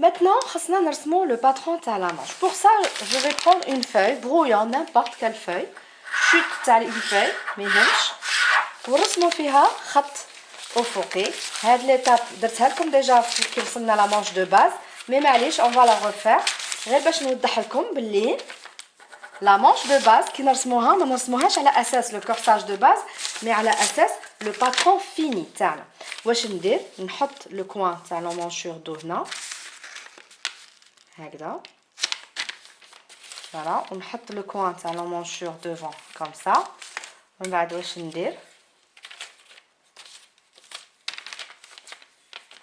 Maintenant, خصنا نرسمو le patron تاع la manche. Pour ça, je vais prendre une feuille brouillon, n'importe quelle feuille. Chute تاع une feuille, ما يهمش. ورسموا فيها خط افقي. هاد ليتاب درتها لكم ديجا كي وصلنا لا مانش دو باز، مي معليش اون فا لا ريفير غير باش نوضح لكم باللي لا مانش دو باز كي نرسموها ما نرسموهاش على اساس لو كورساج دو باز، مي على اساس لو باترون فيني تاعنا. واش ندير؟ نحط لو كوان تاع لا مانشور دو هنا هكذا، فوالا، ونحط لو كوان تاع لا مانشور دوفون كوم سا. ومن بعد واش ندير؟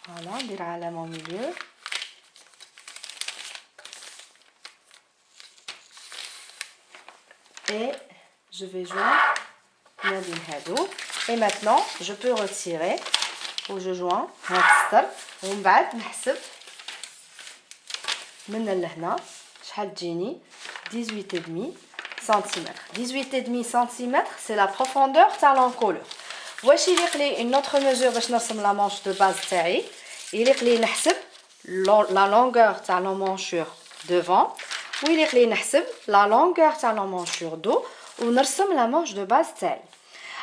Voilà, ندير علامة au milieu. Et je vais joindre ما بين هادو. Et maintenant, je peux retirer ou je joins هاد السطر ومن بعد نحسب من لهنا شحال تجيني 18,5 سنتيمتر. 18,5 سنتيمتر c'est la profondeur تاع l'encolure. واش يليق لي une autre mesure باش نرسم la manche de base تاعي؟ يليق لي نحسب la longueur تاع la manchure devant ويليق لي نحسب la longueur تاع la manchure dos ونرسم la manche de base تاعي.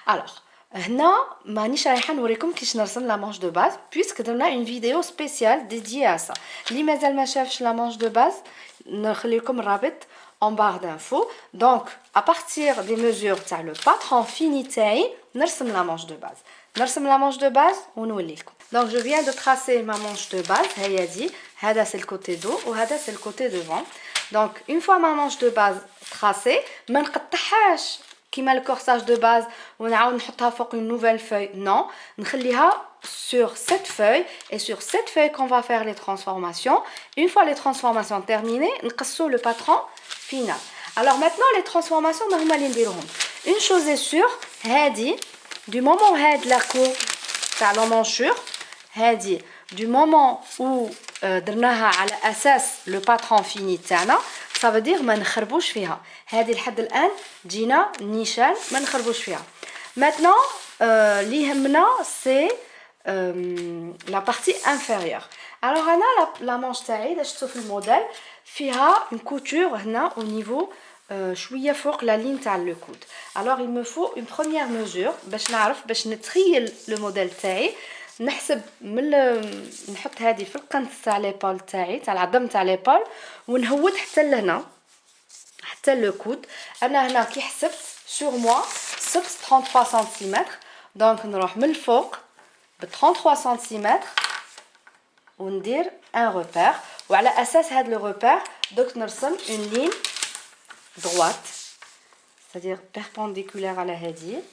alors هنا مانيش رايحه نوريكم كيفاش نرسم لا مانش دو باز بويسك درنا اون فيديو سبيسيال ديدي ا سا. اللي مازال ما شافش لا مانش دو باز نخلي لكم الرابط en barre d'infos. donc à partir des mesures تاع le patron fini تاعي نرسم la manche de base. نرسم la manche de base ونولي لكم. donc je viens de tracer ma manche de base. هي دي، هذا c'est le côté dos وهذا c'est le côté devant. donc une fois ma manche de base tracée ما نقطعهاش كيما الكورساج دو باز ونعاود نحطها فوق une nouvelle feuille. non, نخليها sur cette feuille et sur cette feuille qu'on va faire les transformations. une fois les transformations terminées نقصوا le patron final. alors maintenant les transformations هما اللي نديروهم. une chose est sûre هادي du moment هاد la courbe تاع la manchure هادي du moment où درناها على اساس le patron fini تاعنا ça veut dire ما نخربوش فيها. هذه لحد الان جينا نيشان ما نخربوش فيها. maintenant اللي يهمنا سي la partie inférieure. alors انا la manche تاعي اذا شفتوا في الموديل فيها une couture هنا au niveau شويه فوق la ligne تاع le coude. alors il me faut une première mesure باش نعرف باش نتخيل le modèle تاعي. نحسب من نحط هذه في القنت تاع ليبول تاعي تاع العظم تاع ليبول ونهود حتى لهنا حتى لو كود. انا هنا كي حسبت سور موا صبت 33 سنتيمتر. دونك نروح من الفوق ب 33 سنتيمتر وندير ان روبير وعلى اساس هذا لو روبير دوك نرسم اون لين droite c'est-à-dire perpendiculaire على هذه.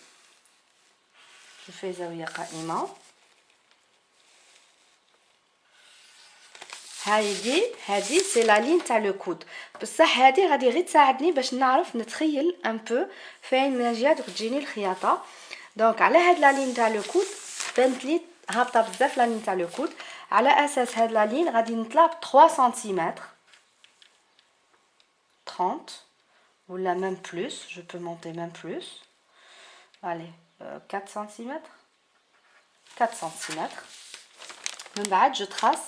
جو في زاويه قائمه. هذه سي لا لين تاع لو كود. بصح هذه غادي غير تساعدني باش نعرف نتخيل ان بو فين جات تجيني الخياطه. دونك على هاد لا لين تاع لو كود بانت لي هابطه بزاف لا لين تاع لو كود. على اساس هاد لا لين غادي نطلع ب 3 سنتيمتر 30 ولا même plus. je peux monter même plus. allez 4 cm 4 cm. من بعد je trace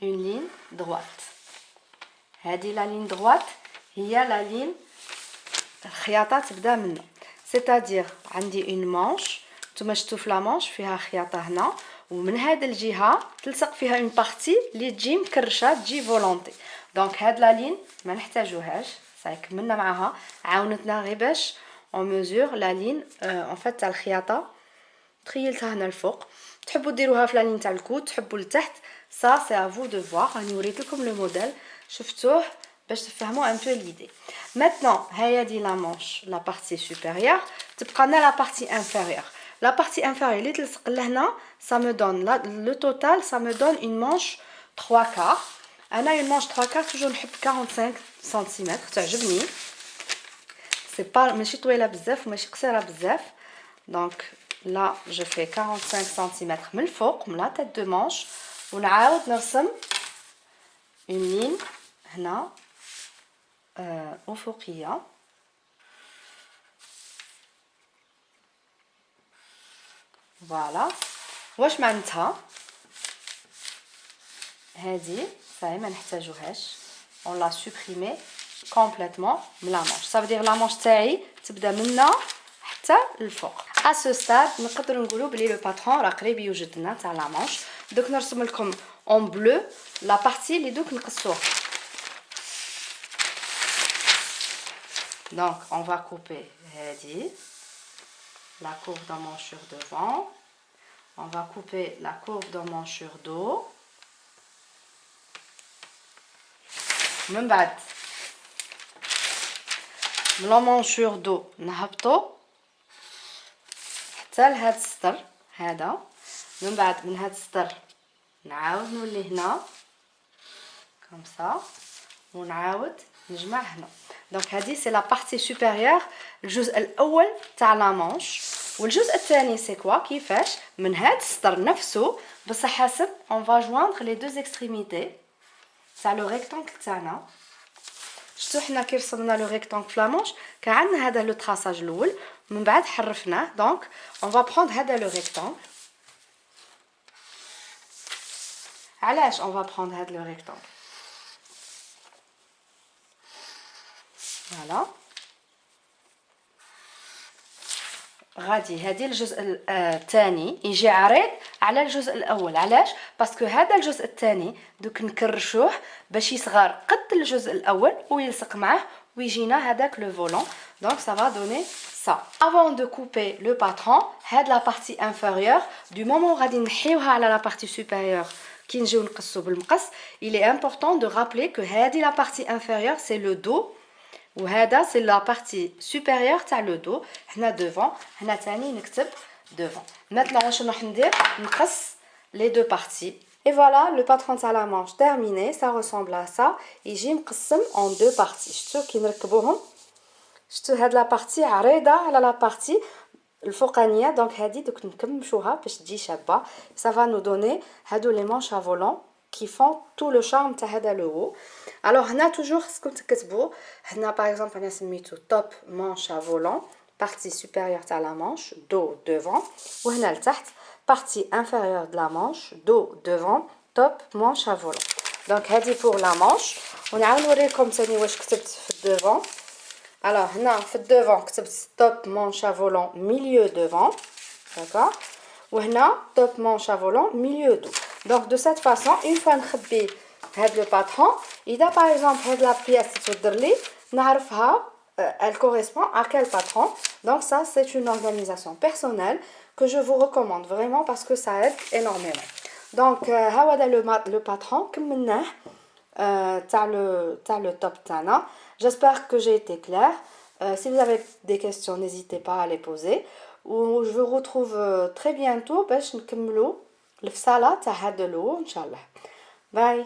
une ligne droite. هذه la ligne droite هي la ligne الخياطة تبدا منها. c'est-à-dire عندي une manche نتوما شفتوا في لا مانش فيها خياطة هنا ومن هذه الجهة تلصق فيها une partie اللي تجي مكرشة تجي فولونتي. دونك هاد لا لين ما نحتاجوهاش صاي كملنا معاها عاونتنا غير باش اون ميزور لا لين ان فات تاع الخياطة تخيلتها هنا الفوق. تحبوا ديروها في لا لين تاع الكود تحبوا لتحت ça c'est à vous de voir. راني وريت لكم لو موديل شفتوه باش تفهموا un peu l'idée. maintenant هيا دي لا مانش لا بارتي سوبيريور تبقى لنا لا بارتي انفيريور. لا بارتي انفيريور اللي تلصق لهنا ça me donne le total ça me donne une manche 3 quarts. انا une manche 3 quarts toujours نحب 45 سنتيمتر تعجبني. سي با ماشي طويله بزاف وماشي قصيره بزاف. دونك là je fais 45 cm من الفوق من la tête de manche ونعاود نرسم une ligne هنا أفقية. فوالا واش معناتها هذه صافي ما نحتاجوهاش. On l'a supprimé complètement من la manche. Ça veut dire la manche تاعي تبدا منا حتى الفوق. À ce stade نقدروا نقولوا بلي لو باترون راه قريب يوجد لنا تاع la manche. دوك نرسم لكم en bleu la partie اللي دوك نقصوها. Donc on va couper هذه la courbe d'emmanchure devant. On va couper la courbe d'emmanchure dos. من بعد من l'emmanchure dos نهبطو حتى لهاد السطر هذا. من بعد من هاد السطر نعاود نولي هنا كوم سا ونعاود نجمع هنا. دونك هذه سي لا بارتي سوبيريور الجزء الاول تاع لا مانش. والجزء الثاني سي كوا كيفاش من هاد السطر نفسه بصح حسب اون فا جويندر لي دو اكستريميتي تاع لو ريكتانكل تاعنا. شفتو حنا كي رسمنا لو ريكتانكل في لا مانش كان عندنا هذا لو تراساج الاول من بعد حرفناه. دونك اون فا بروند هذا لو ريكتانكل. علاش اون فا بروند هذا لو ريكتانكل؟ فوالا غادي هذه الجزء الثاني يجي عريض على الجزء الاول. علاش؟ باسكو هذا الجزء الثاني دوك نكرشوه باش يصغر قد الجزء الاول ويلصق معاه ويجينا هذاك لو فولون. دونك ça va donner ça. Avant de couper le patron هاد la partie inférieure du moment غادي نحيوها على la partie supérieure كي نجيو نقصو بالمقص il est important de rappeler que هذه la partie inférieure c'est le dos وهذا سي لا بارتي سوبيريور تاع لو دو. هنا دوفون هنا ثاني نكتب دوفون. maintenant واش راح ندير نقص لي دو بارتي. et voilà le patron تاع لا مانش terminé. ça ressemble à ça. يجي مقسم en deux parties. شفتوا كي نركبوهم شفتوا هاد لا بارتي عريضه على لا بارتي الفوقانيه. دونك هادي دوك نكمشوها باش تجي شابه. ça va nous donner هادو لي مانش à volant qui font tout le charme تاع هذا لو هو. alors هنا توجور خصكم تكتبوا هنا باغ اكزومبل انا سميتو توب مانش ا فولون بارتي سوبيريور تاع لا مانش دو دوفون. وهنا لتحت بارتي انفيريور د لا مانش دو دوفون توب مانش ا فولون. دونك هذه بور لا مانش. ونعاود نوريكم ثاني واش كتبت في الدوفون. alors هنا في الدوفون كتبت توب مانش ا فولون ميليو دوفون داكور. وهنا توب مانش ا فولون ميليو دو. Donc de cette façon, une fois نخبي هاد لو باترون إذا par exemple هاد لا بياس تتودر لي نعرفها elle correspond à quel patron. Donc ça c'est une organisation personnelle que je vous recommande vraiment parce que ça aide énormément. Donc هذا le patron كملناه تاع le top تاعنا. J'espère que j'ai été claire. Si vous avez des questions n'hésitez pas à les poser. Ou je vous retrouve très bientôt باش نكملو الفصالة تاع هذا اللون ان شاء الله. باي.